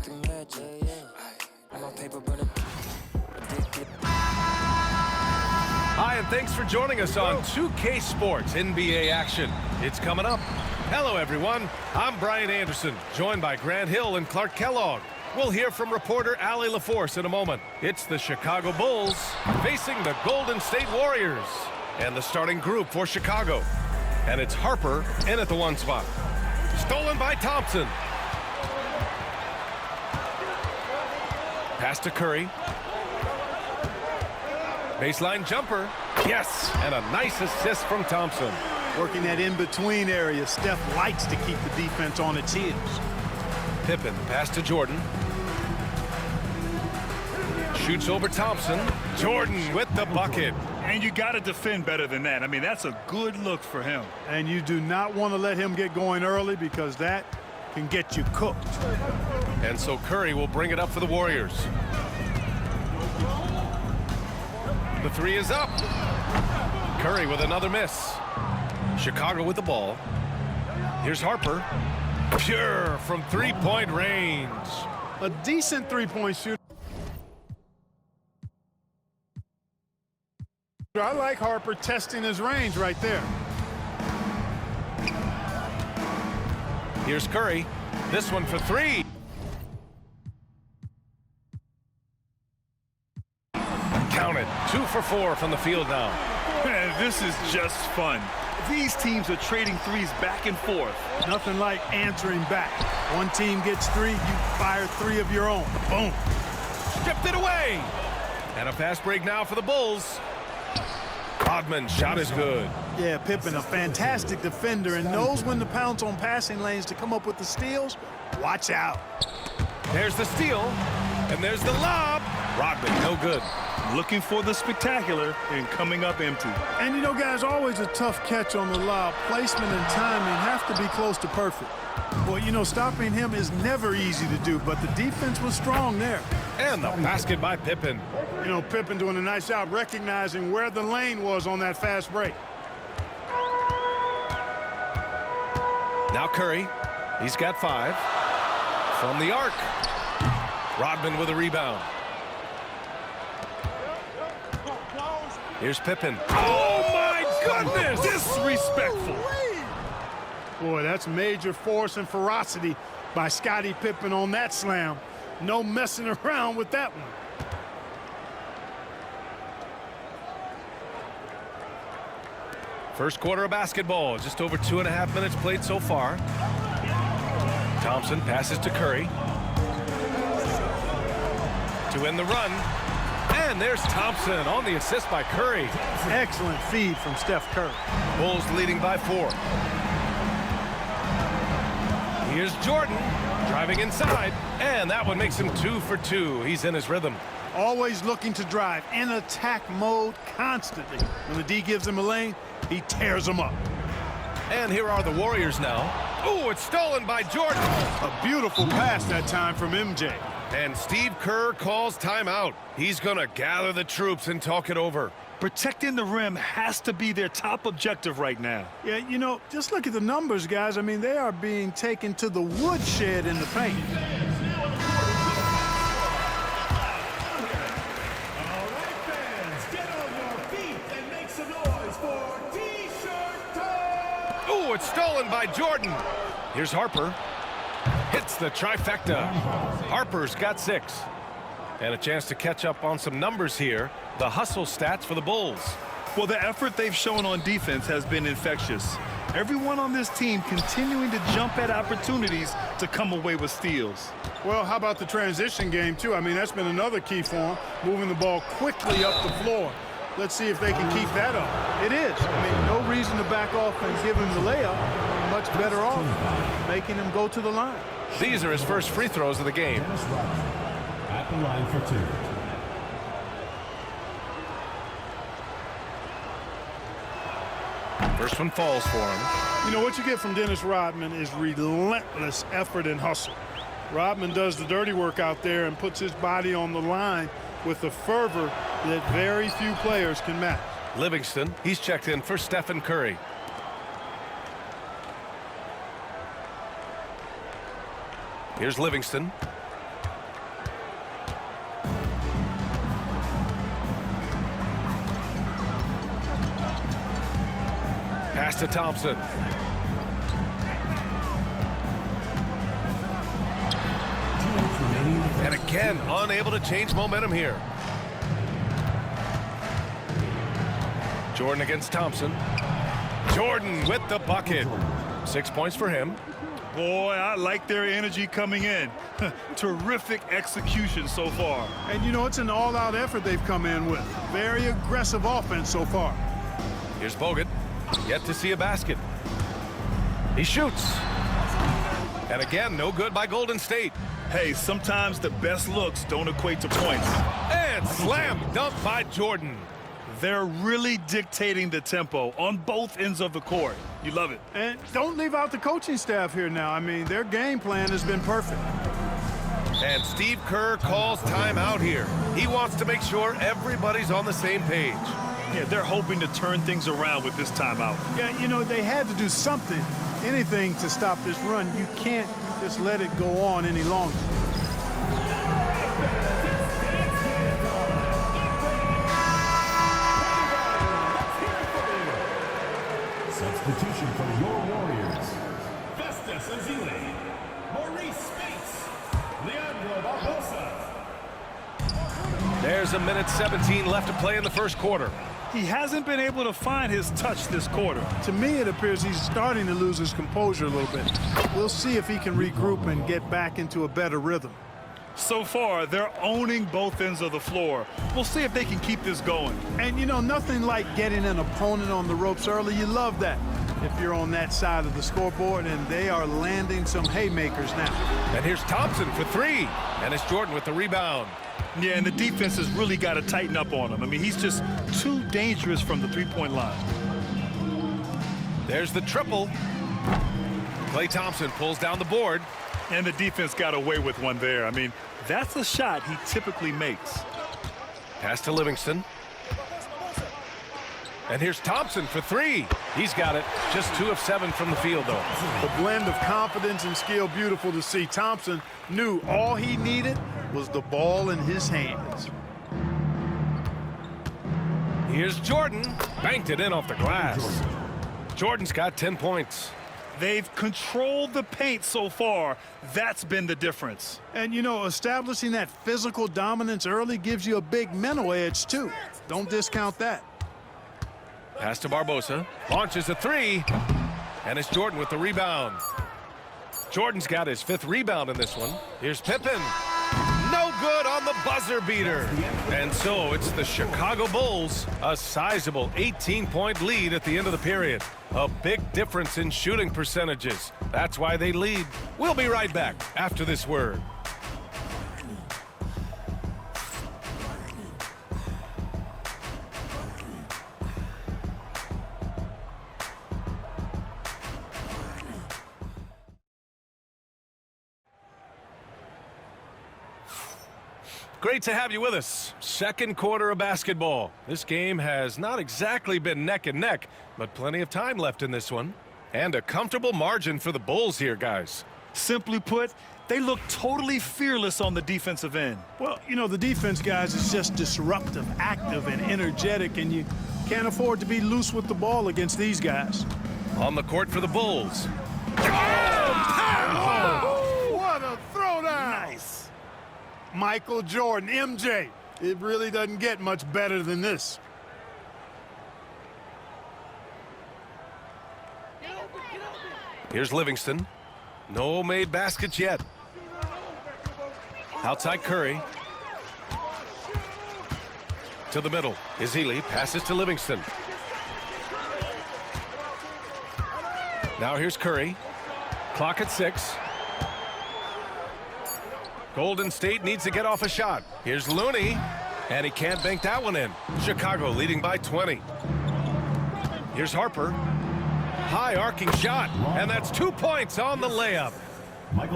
them red, yeah. On my paper, but Hi, and thanks for joining us on 2K Sports NBA action. It's coming up. Hello, everyone. I'm Brian Anderson, joined by Grant Hill and Clark Kellogg. We'll hear from reporter Allie LaForce in a moment. It's the Chicago Bulls facing the Golden State Warriors and the starting group for Chicago. And it's Harper in at the 1 spot. Stolen by Thompson. Pass to Curry. Baseline jumper. Yes, and a nice assist from Thompson. Working that in-between area, Steph likes to keep the defense on its heels. Pippen, pass to Jordan. Shoots over Thompson. Jordan with the bucket. And you got to defend better than that. I mean, that's a good look for him. And you do not want to let him get going early because that can get you cooked. And so Curry will bring it up for the Warriors. The three is up. Curry with another miss. Chicago with the ball. Here's Harper. Pure from three-point range. A decent three-point shooter. I like Harper testing his range right there. Here's Curry. This one for three. Count it. 2 for 4 from the field now. Man, this is just fun. These teams are trading threes back and forth. Nothing like answering back. One team gets 3, you fire 3 of your own. Boom. Stripped it away. And a fast break now for the Bulls. Rodman's shot is good. Yeah, Pippen, a fantastic defender and knows when to pounce on passing lanes to come up with the steals. Watch out. There's the steal, and there's the lob. Rodman, no good. Looking for the spectacular and coming up empty. And you know, guys, always a tough catch on the lob. Placement and timing have to be close to perfect. Well, you know, stopping him is never easy to do, but the defense was strong there. And the basket by Pippen. You know, Pippen doing a nice job recognizing where the lane was on that fast break. Now Curry. He's got 5. From the arc. Rodman with a rebound. Here's Pippen. Oh, my goodness! Disrespectful. Boy, that's major force and ferocity by Scottie Pippen on that slam. No messing around with that one. First quarter of basketball. Just over 2.5 minutes played so far. Thompson passes to Curry. To end the run. And there's Thompson on the assist by Curry. Excellent feed from Steph Curry. Bulls leading by 4. Here's Jordan driving inside. And that one makes him 2 for 2. He's in his rhythm. Always looking to drive in attack mode constantly. When the D gives him a lane, he tears them up. And here are the Warriors now. Oh, it's stolen by Jordan. A beautiful pass that time from MJ. And Steve Kerr calls timeout. He's going to gather the troops and talk it over. Protecting the rim has to be their top objective right now. Yeah, you know, just look at the numbers, guys. I mean, they are being taken to the woodshed in the paint. Oh, it's stolen by Jordan. Here's Harper. Hits the trifecta. Harper's got 6. And a chance to catch up on some numbers here. The hustle stats for the Bulls. Well, the effort they've shown on defense has been infectious. Everyone on this team continuing to jump at opportunities to come away with steals. Well, how about the transition game, too? I mean, that's been another key for them, moving the ball quickly up the floor. Let's see if they can keep that up. It is. I mean, no reason to back off and give him the layup. Much better off making him go to the line. These are his first free throws of the game. At the line for 2. First one falls for him. You know, what you get from Dennis Rodman is relentless effort and hustle. Rodman does the dirty work out there and puts his body on the line with a fervor that very few players can match. Livingston, he's checked in for Stephen Curry. Here's Livingston. Pass to Thompson. And again, unable to change momentum here. Jordan against Thompson. Jordan with the bucket. 6 points for him. Boy, I like their energy coming in. Terrific execution so far. And, you know, it's an all-out effort they've come in with. Very aggressive offense so far. Here's Bogut. Yet to see a basket. He shoots. And again, no good by Golden State. Hey, sometimes the best looks don't equate to points. And slam dunk by Jordan. They're really dictating the tempo on both ends of the court. You love it. And don't leave out the coaching staff here now. I mean, their game plan has been perfect. And Steve Kerr calls timeout here. He wants to make sure everybody's on the same page. Yeah, they're hoping to turn things around with this timeout. Yeah, you know, they had to do something, anything to stop this run. You can't just let it go on any longer. Substitution for your Warriors. Festus Ezeli, Maurice Spates, Leandro Barbosa. There's a minute 17 left to play in the first quarter. He hasn't been able to find his touch this quarter. To me, it appears he's starting to lose his composure a little bit. We'll see if he can regroup and get back into a better rhythm. So far, they're owning both ends of the floor. We'll see if they can keep this going. And, you know, nothing like getting an opponent on the ropes early. You love that if you're on that side of the scoreboard, and they are landing some haymakers now. And here's Thompson for three. And it's Jordan with the rebound. Yeah, and the defense has really got to tighten up on him. I mean, he's just too dangerous from the three-point line. There's the triple. Klay Thompson pulls down the board. And the defense got away with one there. I mean, that's a shot he typically makes. Pass to Livingston. And here's Thompson for three. He's got it. Just 2 of 7 from the field, though. The blend of confidence and skill, beautiful to see. Thompson knew all he needed was the ball in his hands. Here's Jordan. Banked it in off the glass. Jordan's got 10 points. They've controlled the paint so far. That's been the difference. And, you know, establishing that physical dominance early gives you a big mental edge, too. Don't discount that. Pass to Barbosa. Launches a three. And it's Jordan with the rebound. Jordan's got his 5th rebound in this one. Here's Pippen. No good on the buzzer beater. And so it's the Chicago Bulls, a sizable 18-point lead at the end of the period. A big difference in shooting percentages. That's why they lead. We'll be right back after this word. Great to have you with us. Second quarter of basketball. This game has not exactly been neck and neck, but plenty of time left in this one. And a comfortable margin for the Bulls here, guys. Simply put, they look totally fearless on the defensive end. Well, you know, the defense, guys, is just disruptive, active, and energetic, and you can't afford to be loose with the ball against these guys. On the court for the Bulls. Oh, what a throwdown! Nice. Michael Jordan, MJ. It really doesn't get much better than this. Here's Livingston. No made baskets yet. Outside Curry. To the middle. Ezeli passes to Livingston. Now here's Curry. Clock at 6. Golden State needs to get off a shot. Here's Looney. And he can't bank that one in. Chicago leading by 20. Here's Harper. High arcing shot. And that's 2 points on the layup.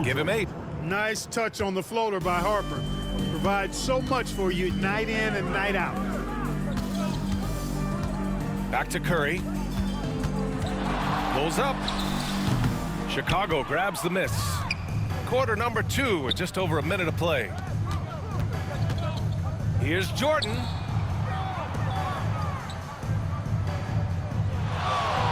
Give him 8. Nice touch on the floater by Harper. Provides so much for you night in and night out. Back to Curry. Pulls up. Chicago grabs the miss. Quarter number 2 with just over a minute of play. Here's Jordan.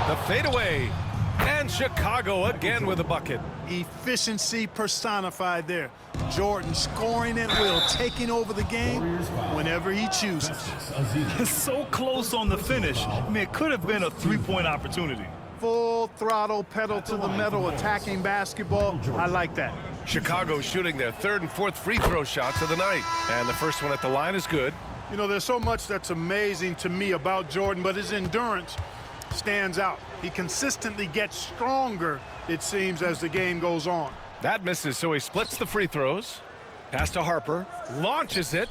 The fadeaway. And Chicago again with a bucket. Efficiency personified there. Jordan scoring at will, taking over the game whenever he chooses. It's so close on the finish. I mean, it could have been a three-point opportunity. Full throttle, pedal to the metal, attacking basketball. I like that. Chicago shooting their third and fourth free throw shots of the night. And the first one at the line is good. You know, there's so much that's amazing to me about Jordan, but his endurance stands out. He consistently gets stronger, it seems, as the game goes on. That misses, so he splits the free throws. Pass to Harper. Launches it.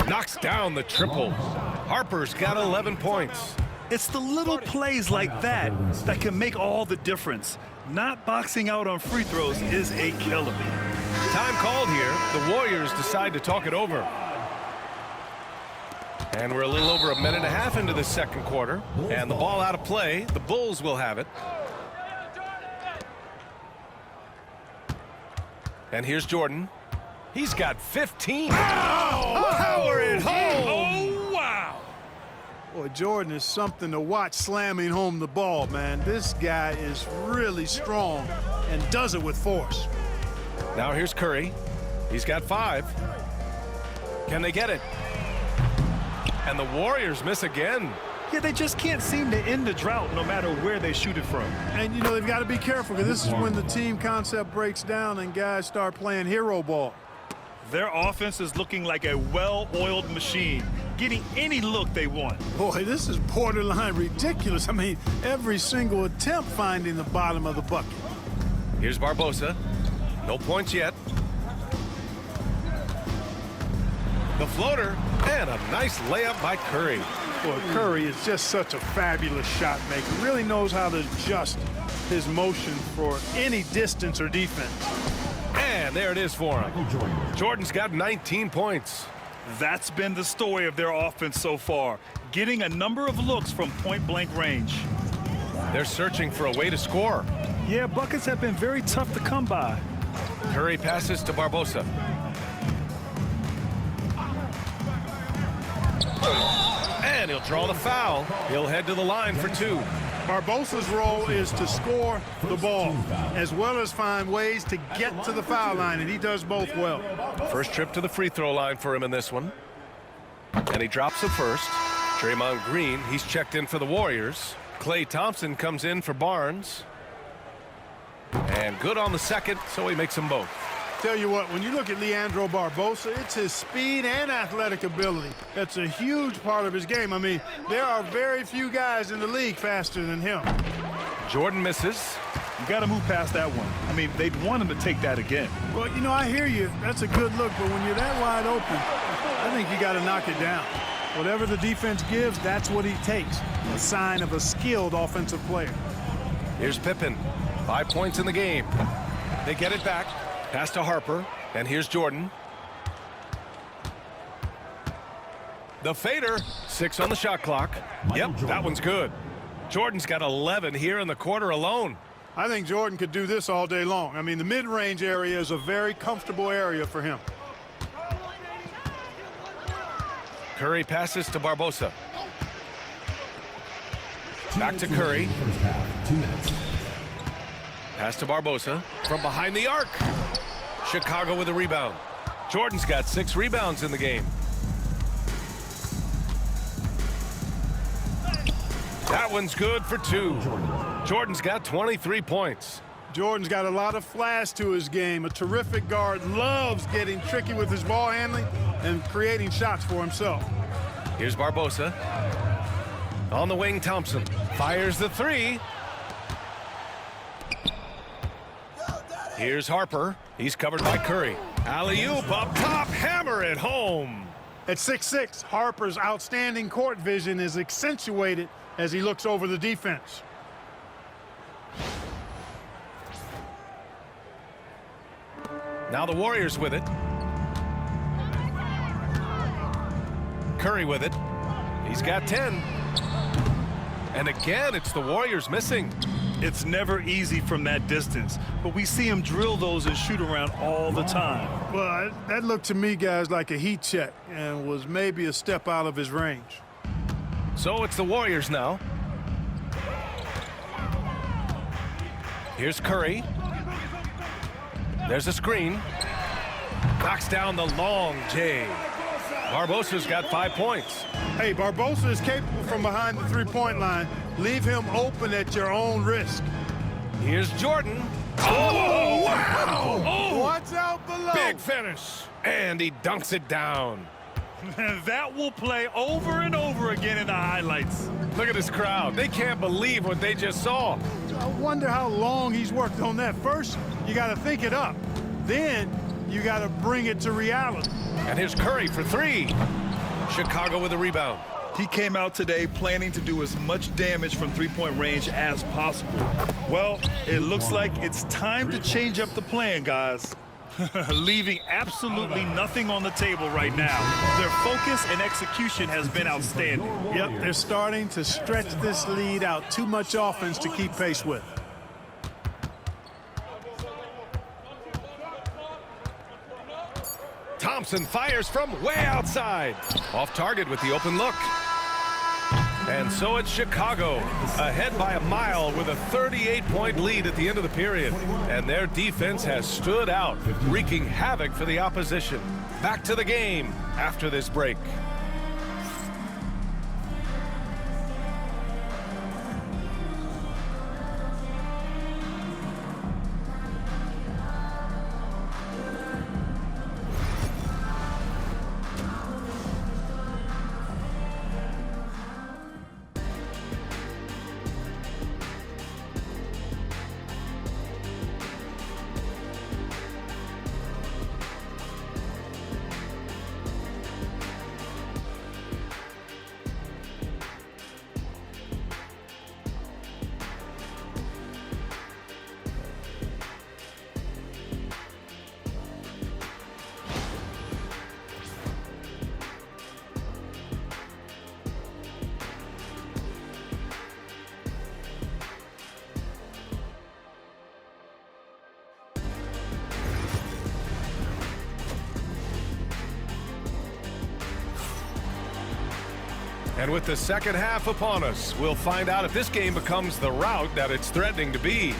Knocks down the triple. Harper's got 11 points. It's the little plays like that that can make all the difference. Not boxing out on free throws is a killer. Time called here. The Warriors decide to talk it over. And we're a little over a minute and a half into the second quarter. And the ball out of play. The Bulls will have it. And here's Jordan. He's got 15. Power it home. Oh, wow. Boy, Jordan is something to watch slamming home the ball, man. This guy is really strong and does it with force. Now here's Curry. He's got 5. Can they get it? And the Warriors miss again. Yeah, they just can't seem to end the drought no matter where they shoot it from. And, you know, they've got to be careful because this is when the team concept breaks down and guys start playing hero ball. Their offense is looking like a well-oiled machine, getting any look they want. Boy, this is borderline ridiculous. I mean, every single attempt finding the bottom of the bucket. Here's Barbosa. No points yet. The floater, and a nice layup by Curry. Boy, Curry is just such a fabulous shot maker. Really knows how to adjust his motion for any distance or defense. And there it is for him. Jordan's got 19 points. That's been the story of their offense so far, getting a number of looks from point-blank range. They're searching for a way to score. Yeah, buckets have been very tough to come by. Curry passes to Barbosa. And he'll draw the foul. He'll head to the line for 2. Barbosa's role is to score the ball as well as find ways to get to the foul line, and he does both well. First trip to the free throw line for him in this one. And he drops the first. Draymond Green, he's checked in for the Warriors. Klay Thompson comes in for Barnes. And good on the second, so he makes them both. Tell you what, when you look at Leandro Barbosa, it's his speed and athletic ability. That's a huge part of his game. I mean, there are very few guys in the league faster than him. Jordan misses. You got to move past that one. I mean, they'd want him to take that again. Well, you know, I hear you. That's a good look, but when you're that wide open, I think you got to knock it down. Whatever the defense gives, that's what he takes. A sign of a skilled offensive player. Here's Pippen. 5 points in the game. They get it back. Pass to Harper, and here's Jordan. The fader, 6 on the shot clock. Yep, that one's good. Jordan's got 11 here in the quarter alone. I think Jordan could do this all day long. I mean, the mid-range area is a very comfortable area for him. Curry passes to Barbosa. Back to Curry. Pass to Barbosa from behind the arc. Chicago with a rebound. Jordan's got 6 rebounds in the game. That one's good for 2. Jordan's got 23 points. Jordan's got a lot of flash to his game. A terrific guard, loves getting tricky with his ball handling and creating shots for himself. Here's Barbosa. On the wing, Thompson fires the 3. Here's Harper. He's covered by Curry. Alley-oop up top, hammer it home. At 6'6", Harper's outstanding court vision is accentuated as he looks over the defense. Now the Warriors with it. Curry with it. He's got 10. And again, it's the Warriors missing. It's never easy from that distance, but we see him drill those and shoot around all the time. Well, that looked to me, guys, like a heat check and was maybe a step out of his range. So it's the Warriors now. Here's Curry. There's a screen. Knocks down the long J. Barbosa's got 5 points. Hey, Barbosa is capable from behind the three-point line. Leave him open at your own risk. Here's Jordan. Oh, wow! Oh, Watch out below. big finish. And he dunks it down. And that will play over and over again in the highlights. Look at this crowd. They can't believe what they just saw. I wonder how long he's worked on that. First, you got to think it up. Then, you got to bring it to reality. And here's Curry for 3. Chicago with a rebound. He came out today planning to do as much damage from three-point range as possible. Well, it looks like it's time to change up the plan, guys. Leaving absolutely nothing on the table right now. Their focus and execution has been outstanding. Yep, they're starting to stretch this lead out. Too much offense to keep pace with. Thompson fires from way outside. Off target with the open look. And so it's Chicago, ahead by a mile with a 38-point lead at the end of the period. And their defense has stood out, wreaking havoc for the opposition. Back to the game after this break. And with the second half upon us, we'll find out if this game becomes the rout that it's threatening to be.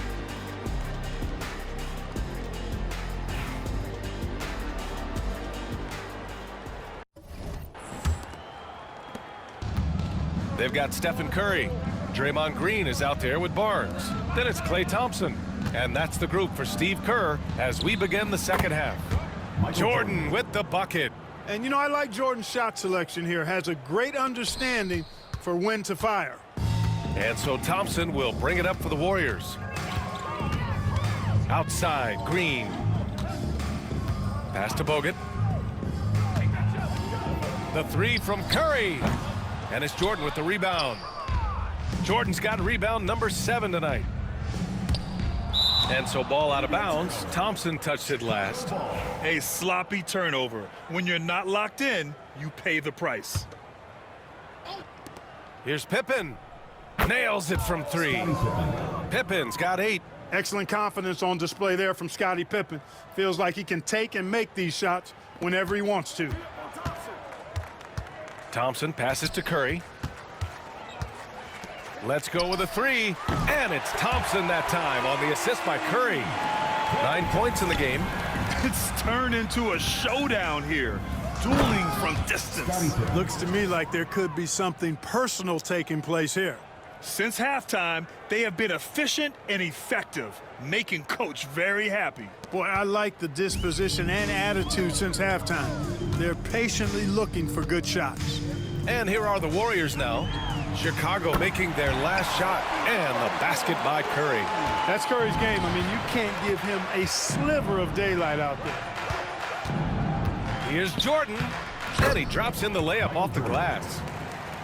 They've got Stephen Curry. Draymond Green is out there with Barnes. Then it's Klay Thompson. And that's the group for Steve Kerr as we begin the second half. Jordan with the bucket. And, you know, I like Jordan's shot selection here. Has a great understanding for when to fire. And so Thompson will bring it up for the Warriors. Outside, Green. Pass to Bogut. The 3 from Curry. And it's Jordan with the rebound. Jordan's got rebound number 7 tonight. And so ball out of bounds. Thompson touched it last. A sloppy turnover. When you're not locked in, you pay the price. Here's Pippen. Nails it from 3. Pippen's got 8. Excellent confidence on display there from Scottie Pippen. Feels like he can take and make these shots whenever he wants to. Thompson passes to Curry. Let's go with a 3. And it's Thompson that time on the assist by Curry. 9 points in the game. It's turned into a showdown here. Dueling from distance. Looks to me like there could be something personal taking place here. Since halftime, they have been efficient and effective, making Coach very happy. Boy, I like the disposition and attitude since halftime. They're patiently looking for good shots. And here are the Warriors now. Chicago making their last shot, and the basket by Curry. That's Curry's game. I mean, you can't give him a sliver of daylight out there. Here's Jordan, and he drops in the layup off the glass.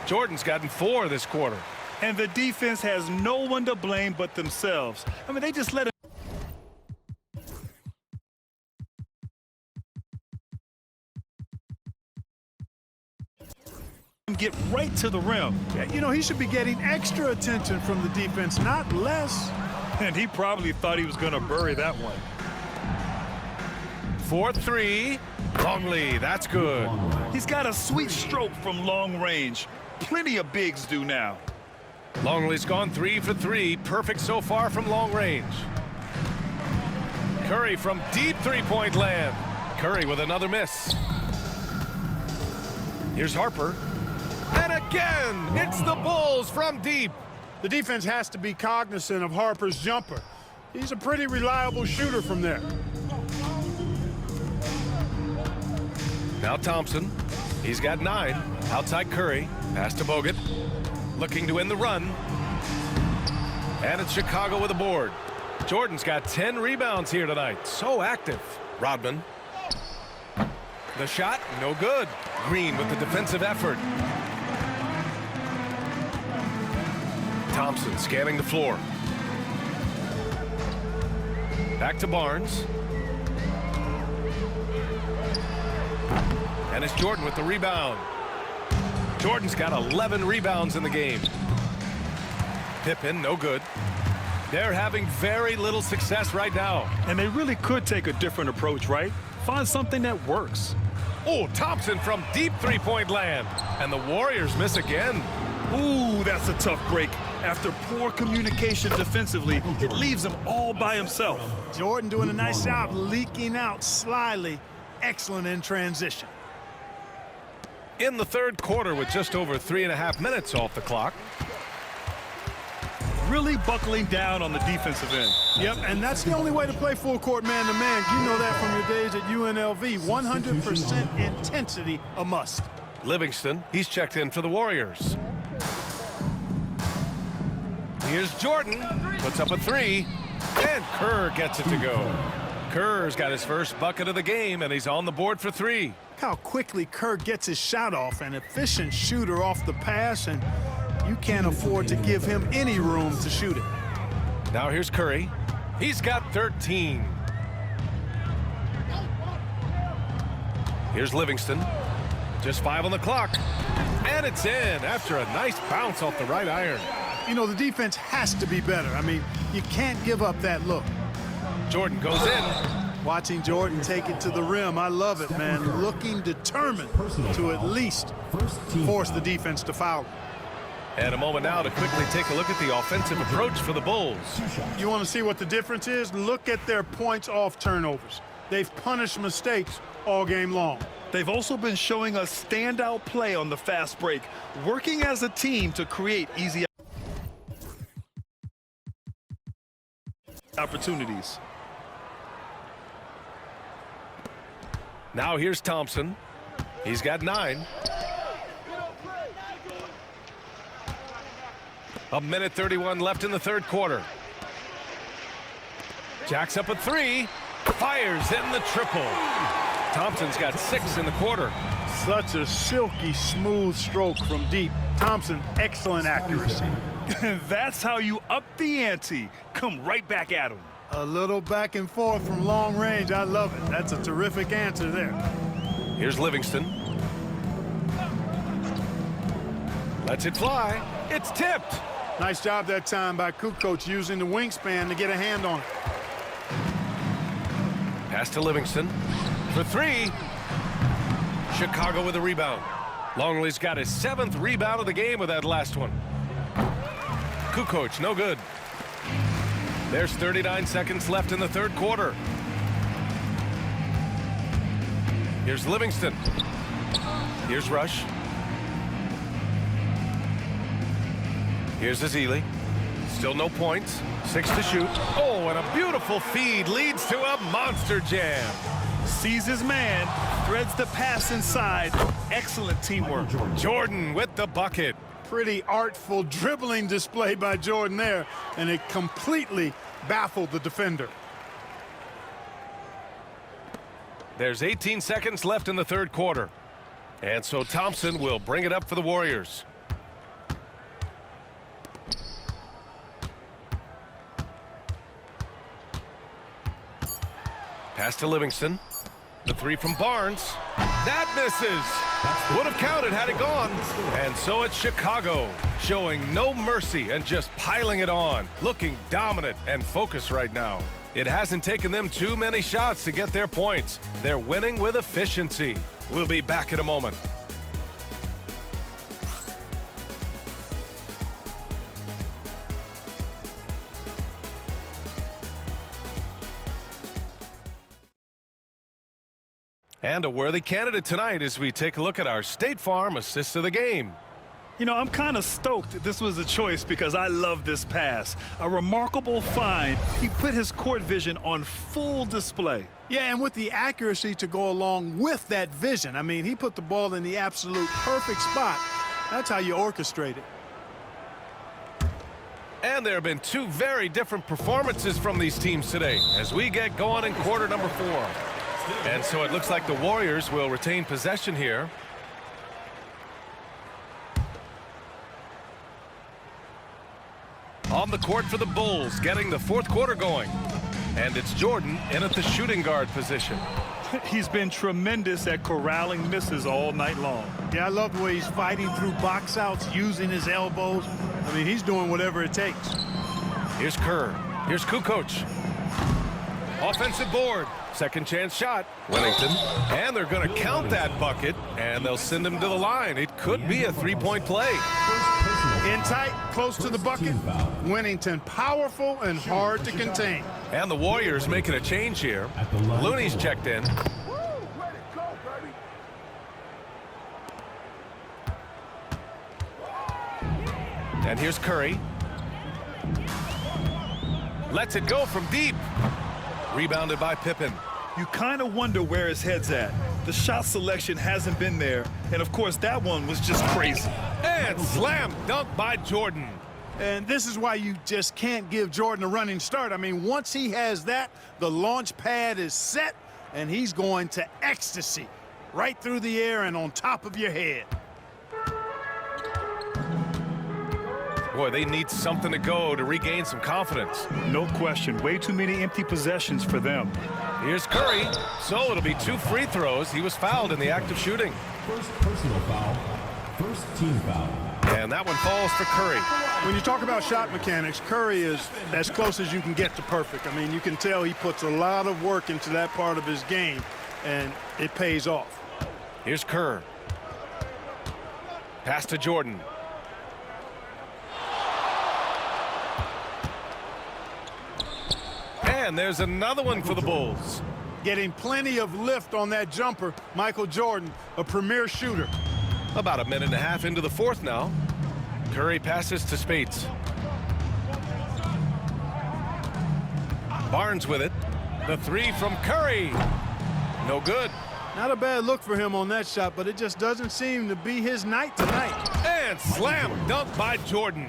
Jordan's gotten 4 this quarter. And the defense has no one to blame but themselves. I mean, they just let him get right to the rim. Yeah, you know, he should be getting extra attention from the defense, not less. And he probably thought he was going to bury that one. 4-3. Longley, that's good. He's got a sweet stroke from long range. Plenty of bigs do now. Longley's gone 3 for 3. Perfect so far from long range. Curry from deep three-point land. Curry with another miss. Here's Harper. And again, it's the Bulls from deep. The defense has to be cognizant of Harper's jumper. He's a pretty reliable shooter from there. Now Thompson. He's got 9. Outside Curry. Pass to Bogut. Looking to win the run. And it's Chicago with a board. Jordan's got 10 rebounds here tonight. So active. Rodman. The shot, no good. Green with the defensive effort. Thompson scanning the floor. Back to Barnes. And it's Jordan with the rebound. Jordan's got 11 rebounds in the game. Pippen, no good. They're having very little success right now. And they really could take a different approach, right? Find something that works. Oh, Thompson from deep three-point land. And the Warriors miss again. Ooh, that's a tough break. After poor communication defensively, it leaves him all by himself. Jordan doing a nice job leaking out slyly. Excellent in transition. In the third quarter with just over 3.5 minutes off the clock. Really buckling down on the defensive end. Yep, and that's the only way to play full court man-to-man. You know that from your days at UNLV. 100% intensity a must. Livingston, he's checked in for the Warriors. Here's Jordan, puts up a 3, and Kerr gets it to go. Kerr's got his first bucket of the game, and he's on the board for 3. Look how quickly Kerr gets his shot off. An efficient shooter off the pass, and you can't afford to give him any room to shoot it. Now here's Curry. He's got 13. Here's Livingston. Just 5 on the clock. And it's in after a nice bounce off the right iron. You know, the defense has to be better. I mean, you can't give up that look. Jordan goes in. Watching Jordan take it to the rim, I love it, man. Looking determined to at least force the defense to foul. And a moment now to quickly take a look at the offensive approach for the Bulls. You want to see what the difference is? Look at their points off turnovers. They've punished mistakes all game long. They've also been showing us standout play on the fast break, working as a team to create easy opportunities. Now here's Thompson. He's got 9. A minute 31 left in the third quarter. Jacks up a 3. Fires in the triple. Thompson's got 6 in the quarter. Such a silky smooth stroke from deep. Thompson, excellent accuracy. That's how you up the ante. Come right back at him. A little back and forth from long range. I love it. That's a terrific answer there. Here's Livingston. Lets it fly. It's tipped. Nice job that time by Kukoc using the wingspan to get a hand on it. Pass to Livingston for 3. Chicago with a rebound. Longley's got his 7th rebound of the game with that last one. Kukoc, no good. There's 39 seconds left in the third quarter. Here's Livingston. Here's Rush. Here's Azili. Still no points. 6 to shoot. Oh, and a beautiful feed leads to a monster jam. Sees his man, threads the pass inside. Excellent teamwork. Jordan with the bucket. Pretty artful dribbling display by Jordan there, and it completely baffled the defender. There's 18 seconds left in the third quarter. And so Thompson will bring it up for the Warriors. Pass to Livingston. The 3 from Barnes. That misses. Would have counted had it gone. And so it's Chicago, showing no mercy and just piling it on. Looking dominant and focused right now. It hasn't taken them too many shots to get their points. They're winning with efficiency. We'll be back in a moment. And a worthy candidate tonight as we take a look at our State Farm assist of the game. You know, I'm kind of stoked this was a choice because I love this pass. A remarkable find. He put his court vision on full display. Yeah, and with the accuracy to go along with that vision. I mean, he put the ball in the absolute perfect spot. That's how you orchestrate it. And there have been two very different performances from these teams today as we get going in quarter number 4. And so it looks like the Warriors will retain possession here. On the court for the Bulls, getting the fourth quarter going. And it's Jordan in at the shooting guard position. He's been tremendous at corralling misses all night long. Yeah, I love the way he's fighting through box outs, using his elbows. I mean, he's doing whatever it takes. Here's Kerr. Here's Kukoc. Offensive board. Second chance shot. Wellington. And they're going to count that bucket, and they'll send him to the line. It could be a three-point play. In tight, close to the bucket. Wellington, powerful and hard to contain. And the Warriors making a change here. Looney's checked in. And here's Curry. Lets it go from deep. Rebounded by Pippen. You kind of wonder where his head's at. The shot selection hasn't been there. And, of course, that one was just crazy. And slam dunk by Jordan. And this is why you just can't give Jordan a running start. I mean, once he has that, the launch pad is set, and he's going to ecstasy. Right through the air and on top of your head. Boy, they need something to go to regain some confidence. No question. Way too many empty possessions for them. Here's Curry. So it'll be 2 free throws. He was fouled in the act of shooting. First personal foul. First team foul. And that one falls for Curry. When you talk about shot mechanics, Curry is as close as you can get to perfect. I mean, you can tell he puts a lot of work into that part of his game, and it pays off. Here's Kerr. Pass to Jordan. And there's another one for the Bulls. Getting plenty of lift on that jumper, Michael Jordan, a premier shooter. About a minute and a half into the fourth now. Curry passes to Spates. Barnes with it. The three from Curry. No good. Not a bad look for him on that shot, but it just doesn't seem to be his night tonight. And slam dunk by Jordan.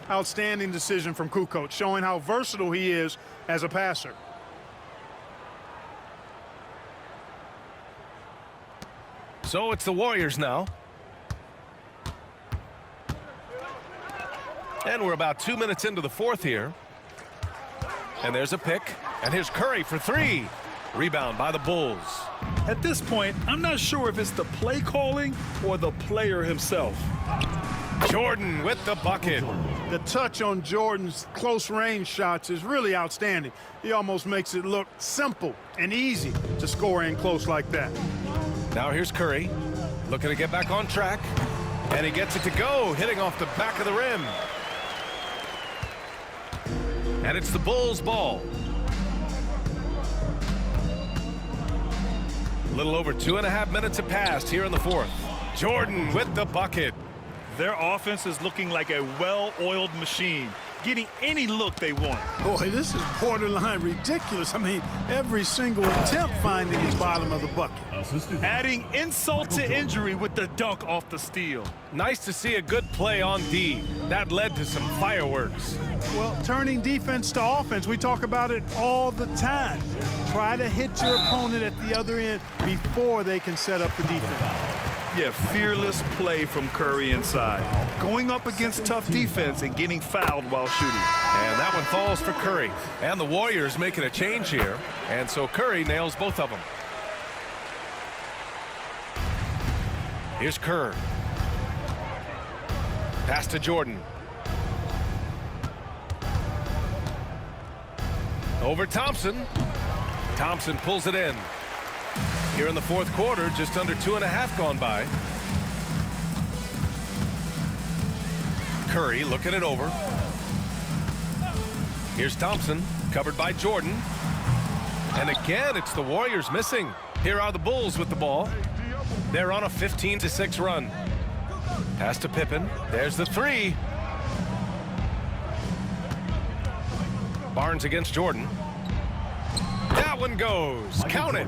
Outstanding decision from Kukoc, showing how versatile he is as a passer. So it's the Warriors now. And we're about 2 minutes into the fourth here. And there's a pick. And here's Curry for 3. Rebound by the Bulls. At this point, I'm not sure if it's the play calling or the player himself. Jordan with the bucket. The touch on Jordan's close-range shots is really outstanding. He almost makes it look simple and easy to score in close like that. Now here's Curry, looking to get back on track. And he gets it to go, hitting off the back of the rim. And it's the Bulls' ball. A little over 2.5 minutes have passed here in the fourth. Jordan with the bucket. Their offense is looking like a well-oiled machine, getting any look they want. Boy, this is borderline ridiculous. I mean, every single attempt finding the bottom of the bucket. Adding insult to injury with the dunk off the steal. Nice to see a good play on D. That led to some fireworks. Well, turning defense to offense, we talk about it all the time. Try to hit your opponent at the other end before they can set up the defense. Yeah, fearless play from Curry inside. Going up against tough defense and getting fouled while shooting. And that one falls for Curry. And the Warriors making a change here. And so Curry nails both of them. Here's Kerr. Pass to Jordan. Over Thompson. Thompson pulls it in. Here in the fourth quarter, just under 2.5 gone by. Curry looking it over. Here's Thompson, covered by Jordan. And again, it's the Warriors missing. Here are the Bulls with the ball. They're on a 15-6 run. Pass to Pippen. There's the three. Barnes against Jordan. That one goes. Count it.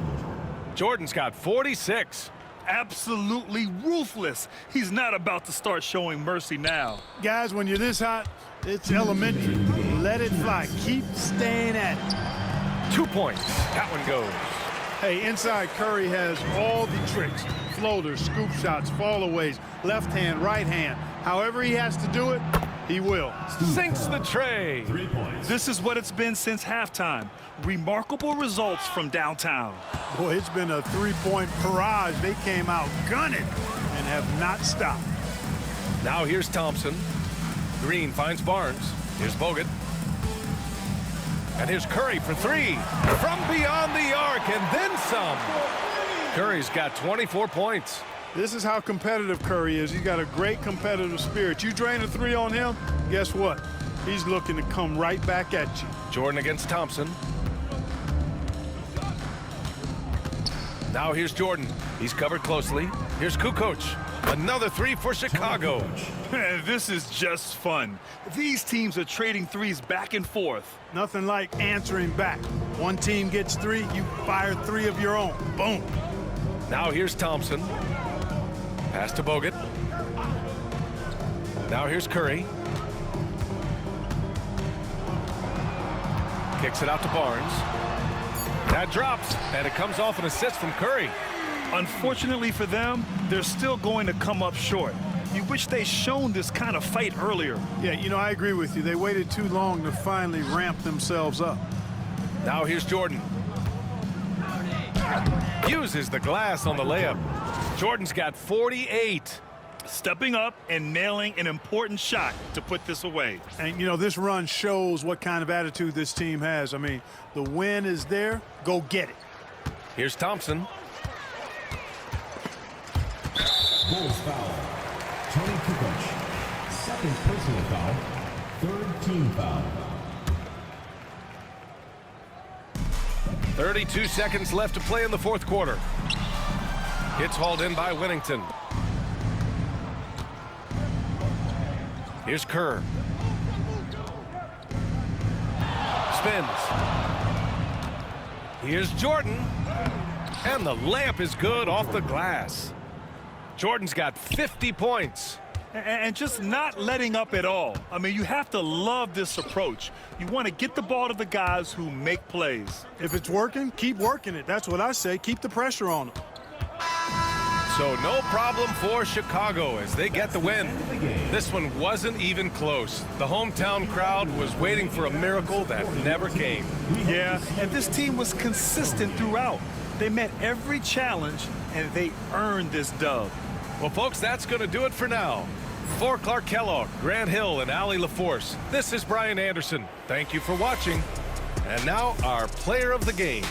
Jordan's got 46. Absolutely ruthless. He's not about to start showing mercy now. Guys, when you're this hot, it's elementary. Let it fly. Keep staying at it. 2 points. That one goes. Hey, inside Curry has all the tricks. Floaters, scoop shots, fallaways, left hand, right hand. However he has to do it, he will. Sinks the tray. 3 points. This is what it's been since halftime. Remarkable results from downtown. Boy, it's been a three-point barrage. They came out gunning and have not stopped. Now here's Thompson. Green finds Barnes. Here's Bogut. And here's Curry for three. From beyond the arc and then some. Curry's got 24 points. This is how competitive Curry is. He's got a great competitive spirit. You drain a three on him, guess what? He's looking to come right back at you. Jordan against Thompson. Now here's Jordan. He's covered closely. Here's Kukoc. Another three for Chicago. This is just fun. These teams are trading threes back and forth. Nothing like answering back. One team gets three, you fire three of your own. Boom. Now here's Thompson. Pass to Bogut. Now here's Curry. Kicks it out to Barnes. That drops, and it comes off an assist from Curry. Unfortunately for them, they're still going to come up short. You wish they'd shown this kind of fight earlier. Yeah, you know, I agree with you. They waited too long to finally ramp themselves up. Now here's Jordan. Uses the glass on the layup. Jordan's got 48. Stepping up and nailing an important shot to put this away. And, you know, this run shows what kind of attitude this team has. I mean, the win is there. Go get it. Here's Thompson. Bulls foul. Tony Kukoc. Second personal foul. Third team foul. 32 seconds left to play in the fourth quarter. It's hauled in by Whittington. Here's Kerr. Spins. Here's Jordan. And the layup is good off the glass. Jordan's got 50 points. And just not letting up at all. I mean, you have to love this approach. You want to get the ball to the guys who make plays. If it's working, keep working it. That's what I say. Keep the pressure on them. So no problem for Chicago as they get the win. This one wasn't even close. The hometown crowd was waiting for a miracle that never came. Yeah, and this team was consistent throughout. They met every challenge, and they earned this dub. Well, folks, that's going to do it for now. For Clark Kellogg, Grant Hill, and Allie LaForce, this is Brian Anderson. Thank you for watching. And now our player of the game.